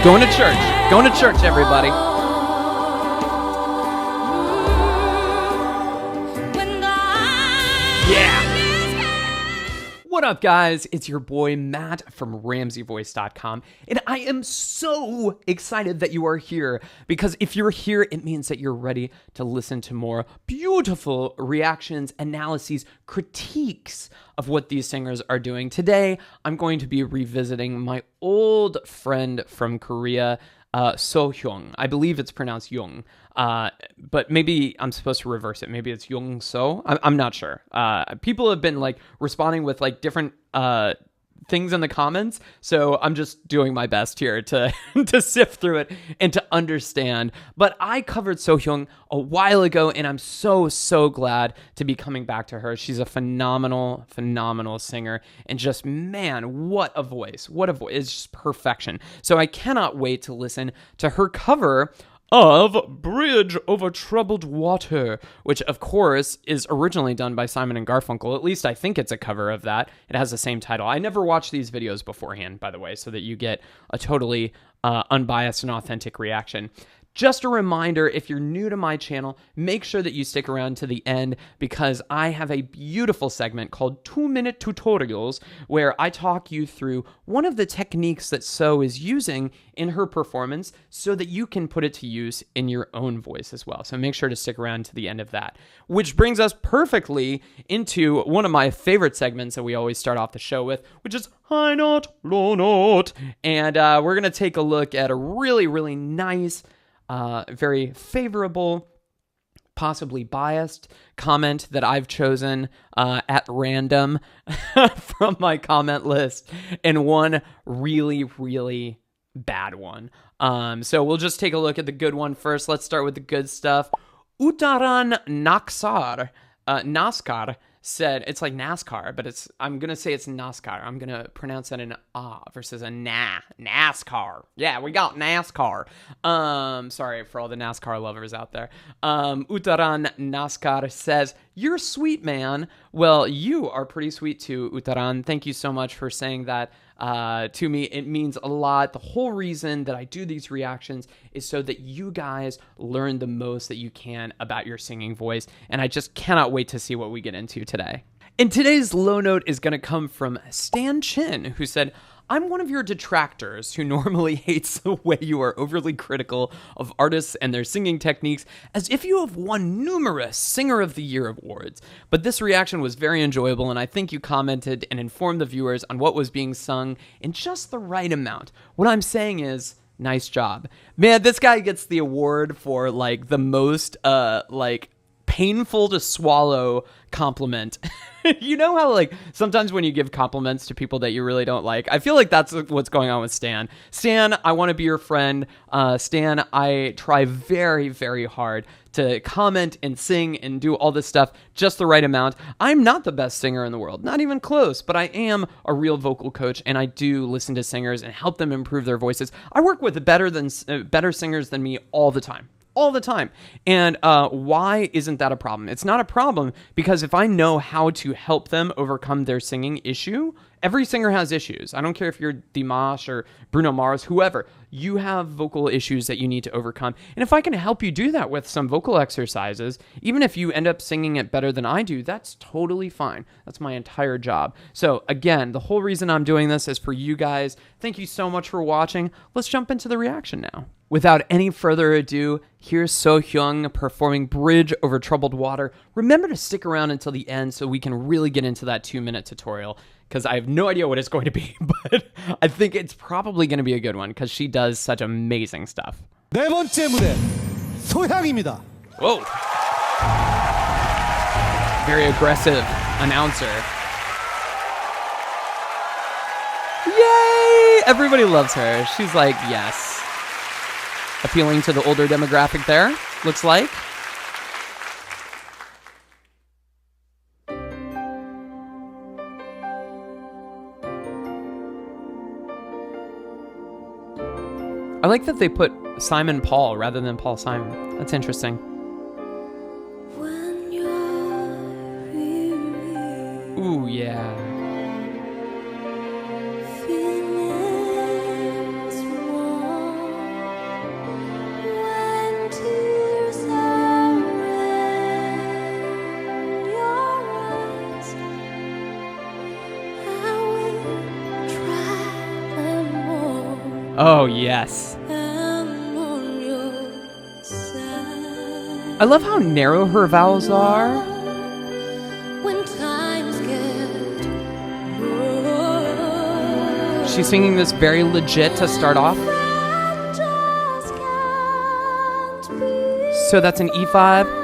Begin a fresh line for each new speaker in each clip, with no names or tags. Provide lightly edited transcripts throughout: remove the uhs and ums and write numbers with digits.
Going to church. Going to church, everybody. Yeah. What up, guys? It's your boy Matt from RamseyVoice.com, and I am so excited that you are here, because if you're here, it means that you're ready to listen to more beautiful reactions, analyses, critiques of what these singers are doing. Today, I'm going to be revisiting my old friend from Korea, So Hyang. I believe it's pronounced Young, but maybe I'm supposed to reverse it. Maybe it's Young So. I'm not sure. People have been like responding with like different things in the comments, so I'm just doing my best here to to sift through it and to understand. But I covered So Hyang a while ago, and I'm so glad to be coming back to her. She's a phenomenal singer, and just, man, what a voice. It's just perfection. So I cannot wait to listen to her cover of Bridge Over Troubled Water, which of course is originally done by Simon and Garfunkel. At least I think it's a cover of that. It has the same title. I never watched these videos beforehand, by the way, so that you get a totally unbiased and authentic reaction. Just a reminder, if you're new to my channel, make sure that you stick around to the end, because I have a beautiful segment called 2-Minute Tutorials, where I talk you through one of the techniques that So is using in her performance so that you can put it to use in your own voice as well. So make sure to stick around to the end of that. Which brings us perfectly into one of my favorite segments that we always start off the show with, which is High Note, Low Note. And we're going to take a look at a really nice, very favorable, possibly biased comment that I've chosen at random from my comment list, and one really bad one. So we'll just take a look at the good one first. Let's start with the good stuff. Utaran Naskar said, it's like NASCAR, but I'm going to say it's NASCAR. I'm going to pronounce that in versus a NASCAR. Yeah, we got NASCAR. Sorry for all the NASCAR lovers out there. Utaran NASCAR says, "You're sweet, man." Well, you are pretty sweet too, Utaran. Thank you so much for saying that to me. It means a lot. The whole reason that I do these reactions is so that you guys learn the most that you can about your singing voice, and I just cannot wait to see what we get into today. And today's low note is going to come from Stan Chin, who said, "I'm one of your detractors who normally hates the way you are overly critical of artists and their singing techniques, as if you have won numerous Singer of the Year awards. But this reaction was very enjoyable, and I think you commented and informed the viewers on what was being sung in just the right amount. What I'm saying is, nice job." Man, this guy gets the award for like the most painful to swallow compliment. You know how like sometimes when you give compliments to people that you really don't like, I feel like that's what's going on with Stan. Stan, I want to be your friend. Stan, I try very hard to comment and sing and do all this stuff just the right amount. I'm not the best singer in the world, not even close, but I am a real vocal coach, and I do listen to singers and help them improve their voices. I work with better singers than me all the time. And why isn't that a problem? It's not a problem because if I know how to help them overcome their singing issue, every singer has issues. I don't care if you're Dimash or Bruno Mars, whoever. You have vocal issues that you need to overcome. And if I can help you do that with some vocal exercises, even if you end up singing it better than I do, that's totally fine. That's my entire job. So again, the whole reason I'm doing this is for you guys. Thank you so much for watching. Let's jump into the reaction now. Without any further ado, here's So Hyang performing Bridge Over Troubled Water. Remember to stick around until the end so we can really get into that 2-minute tutorial, because I have no idea what it's going to be, but I think it's probably going to be a good one because she does such amazing stuff.
네 번째 무대, 소향입니다.
Whoa. Very aggressive announcer. Yay! Everybody loves her. She's like, yes. Appealing to the older demographic there, looks like. I like that they put Simon Paul rather than Paul Simon. That's interesting. Ooh, yeah. Oh, yes. I love how narrow her vowels are. She's singing this very legit to start off. So that's an E5.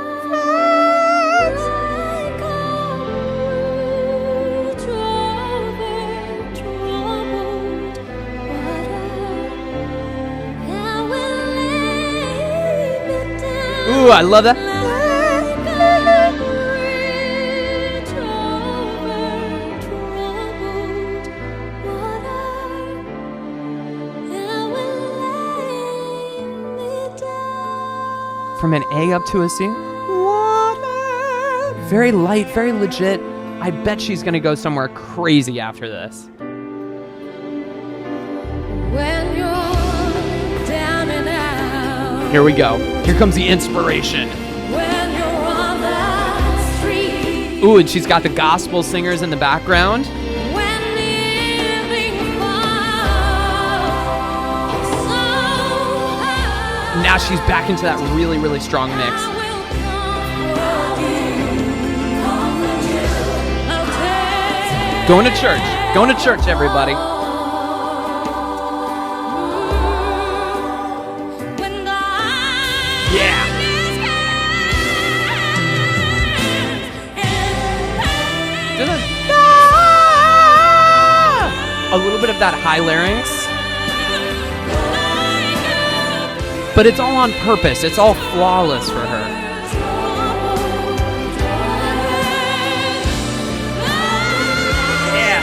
Ooh, I love that. From an A up to a C. Very light, very legit. I bet she's gonna go somewhere crazy after this.
When you're down and out,
here we go. Here comes the inspiration.
when you're on the street,
Ooh, and she's got the gospel singers in the background.
when living far, so high,
Now she's back into that really, really strong mix.
I will comfort you. I'll take
Going to church. Going to church, everybody.
when God
Yeah. A little bit of that high larynx. But it's all on purpose. It's all flawless for her. Yeah.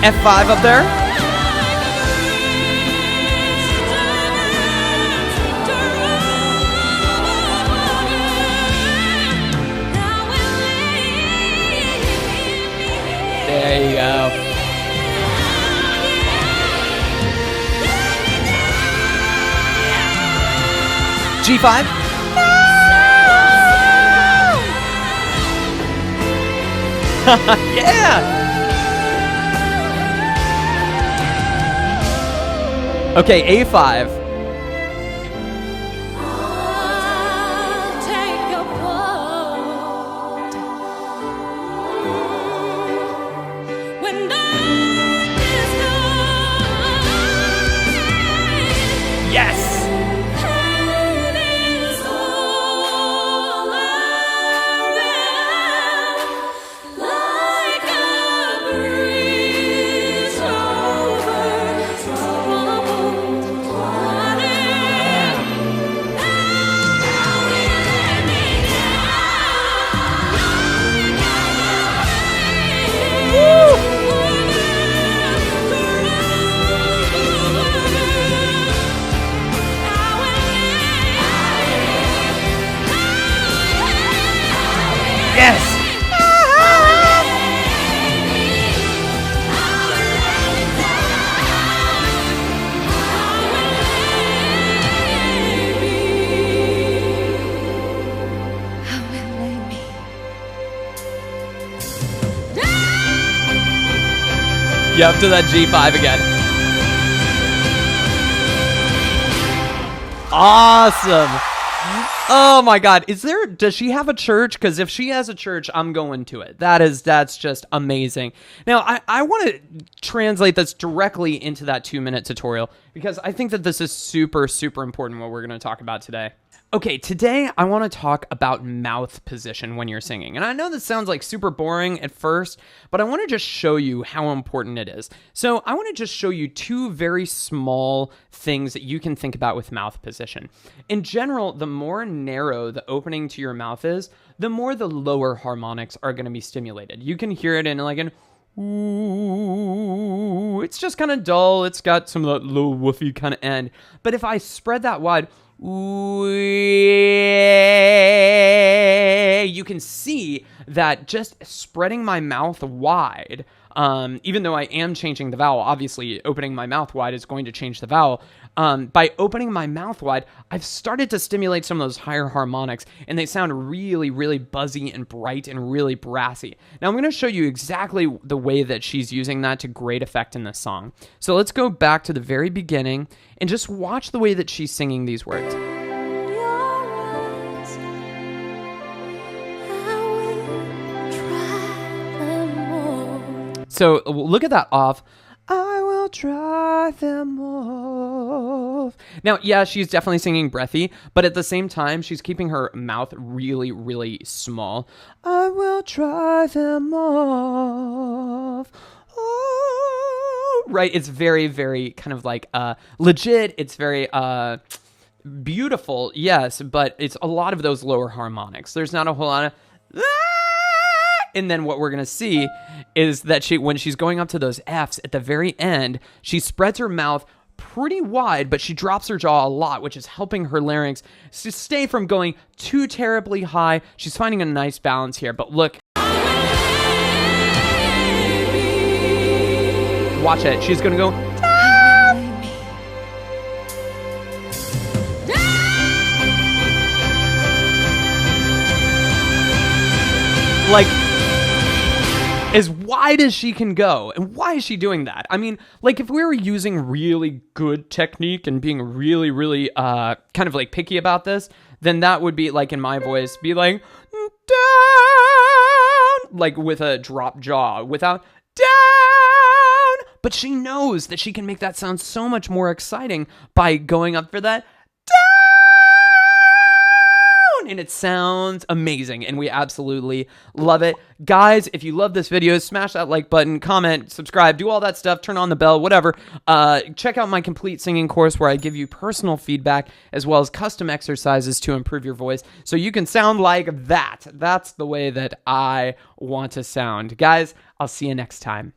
F5 up there. There you go. G5. Yeah. Okay, A5.
I'll take your part. When darkness comes,
Yes.
and it's all around, like a breeze over troubled water.
Yes. Yep, to that G5 again. Awesome. Oh my God. Does she have a church? Because if she has a church, I'm going to it. That's just amazing. Now, I want to translate this directly into that 2-minute tutorial because I think that this is super, super important what we're going to talk about today. Okay, today I want to talk about mouth position when you're singing. And I know this sounds like super boring at first, but I want to just show you how important it is. So I want to just show you 2 very small things that you can think about with mouth position. In general, the more narrow the opening to your mouth is, the more the lower harmonics are going to be stimulated. You can hear it in like an ooh. It's just kind of dull. It's got some of that low woofy kind of end. But if I spread that wide, you can see that just spreading my mouth wide, even though I am changing the vowel, obviously opening my mouth wide is going to change the vowel. By opening my mouth wide, I've started to stimulate some of those higher harmonics, and they sound really, really buzzy and bright and really brassy. Now I'm going to show you exactly the way that she's using that to great effect in this song. So let's go back to the very beginning and just watch the way that she's singing these words. So look at that off. I will try them off. Now, yeah, she's definitely singing breathy, but at the same time, she's keeping her mouth really, really small. I will try them off. Oh, right. It's very, very kind of like legit. It's very beautiful, yes, but it's a lot of those lower harmonics. There's not a whole lot of... And then what we're going to see is that when she's going up to those Fs at the very end, she spreads her mouth pretty wide, but she drops her jaw a lot, which is helping her larynx to stay from going too terribly high. She's finding a nice balance here, but look. Watch it. She's going to go... like... as wide as she can go. And why is she doing that? I mean, like if we were using really good technique and being really, really kind of like picky about this, then that would be like in my voice, be like down, like with a drop jaw, without down. But she knows that she can make that sound so much more exciting by going up for that and it sounds amazing, and we absolutely love it. Guys, if you love this video, smash that like button, comment, subscribe, do all that stuff, turn on the bell, whatever. Check out my complete singing course where I give you personal feedback as well as custom exercises to improve your voice so you can sound like that. That's the way that I want to sound. Guys, I'll see you next time.